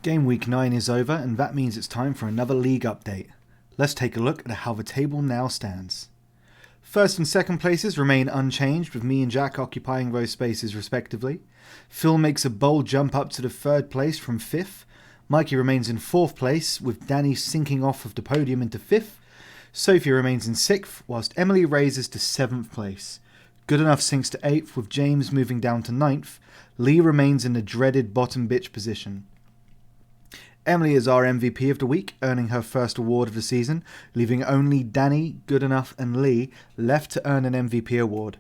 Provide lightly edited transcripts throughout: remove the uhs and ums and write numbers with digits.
Game week 9 is over, and that means it's time for another league update. Let's take a look at how the table now stands. First and second places remain unchanged, with me and Jack occupying those spaces respectively. Phil makes a bold jump up to the third place from 5th. Mikey remains in 4th place, with Danny sinking off of the podium into 5th. Sophie remains in 6th, whilst Emily raises to 7th place. Good Enough sinks to 8th, with James moving down to 9th. Lee remains in the dreaded bottom bitch position. Emily is our MVP of the week, earning her first award of the season, leaving only Danny, Good Enough and Lee left to earn an MVP award.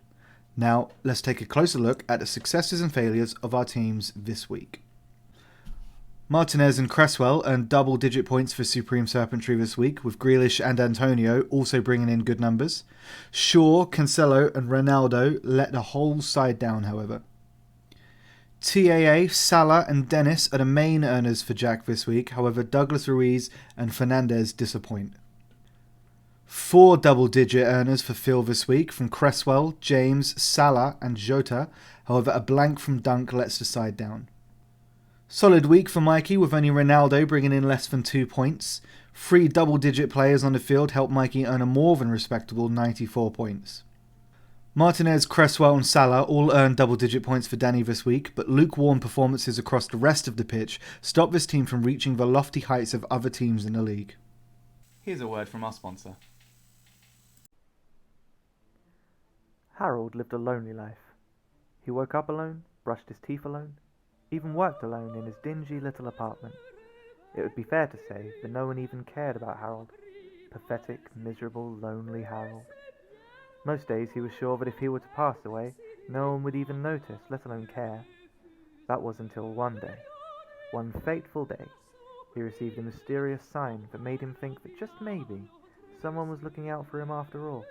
Now, let's take a closer look at the successes and failures of our teams this week. Martinez and Cresswell earned double-digit points for Supreme Serpentry this week, with Grealish and Antonio also bringing in good numbers. Shaw, Cancelo and Ronaldo let the whole side down, however. TAA, Salah and Dennis are the main earners for Jack this week, however Douglas Ruiz and Fernandez disappoint. 4 double-digit earners for Phil this week from Cresswell, James, Salah and Jota, however a blank from Dunk lets the side down. Solid week for Mikey, with only Ronaldo bringing in less than 2 points. 3 double-digit players on the field helped Mikey earn a more than respectable 94 points. Martinez, Cresswell and Salah all earned double-digit points for Danny this week, but lukewarm performances across the rest of the pitch stopped this team from reaching the lofty heights of other teams in the league. Here's a word from our sponsor. Harold lived a lonely life. He woke up alone, brushed his teeth alone, even worked alone in his dingy little apartment. It would be fair to say that no one even cared about Harold. Pathetic, miserable, lonely Harold. Most days he was sure that if he were to pass away, no one would even notice, let alone care. That was until one day, one fateful day, he received a mysterious sign that made him think that just maybe someone was looking out for him after all.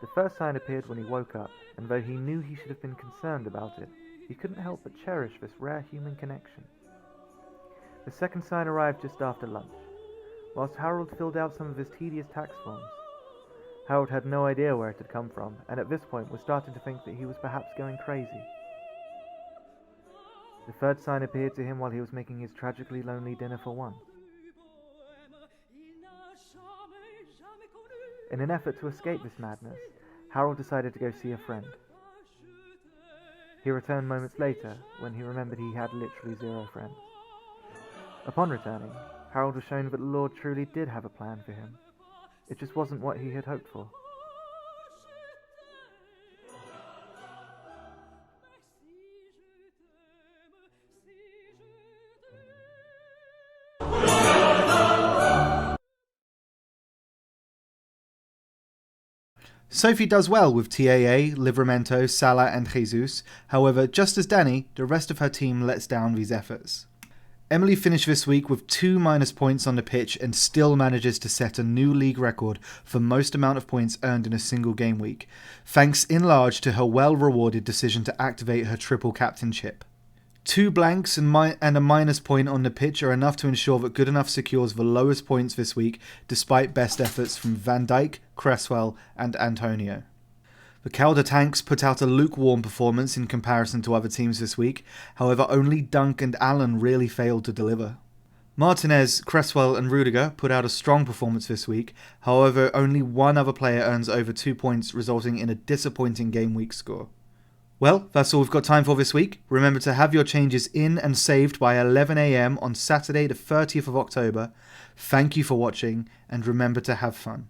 The first sign appeared when he woke up, and though he knew he should have been concerned about it, he couldn't help but cherish this rare human connection. The second sign arrived just after lunch, whilst Harold filled out some of his tedious tax forms. Harold had no idea where it had come from, and at this point was starting to think that he was perhaps going crazy. The third sign appeared to him while he was making his tragically lonely dinner for one. In an effort to escape this madness, Harold decided to go see a friend. He returned moments later, when he remembered he had literally 0 friends. Upon returning, Harold was shown that the Lord truly did have a plan for him. It just wasn't what he had hoped for. Sophie does well with TAA, Livramento, Salah and Jesus. However, just as Danny, the rest of her team lets down these efforts. Emily finished this week with 2 minus points on the pitch and still manages to set a new league record for most amount of points earned in a single game week, thanks in large to her well-rewarded decision to activate her triple captainship. 2 blanks and a minus point on the pitch are enough to ensure that Good Enough secures the lowest points this week, despite best efforts from Van Dijk, Cresswell and Antonio. The Calder Tanks put out a lukewarm performance in comparison to other teams this week, however only Dunk and Allen really failed to deliver. Martinez, Cresswell and Rudiger put out a strong performance this week, however only one other player earns over 2 points, resulting in a disappointing game week score. Well, that's all we've got time for this week. Remember to have your changes in and saved by 11 AM on Saturday the 30th of October. Thank you for watching, and remember to have fun.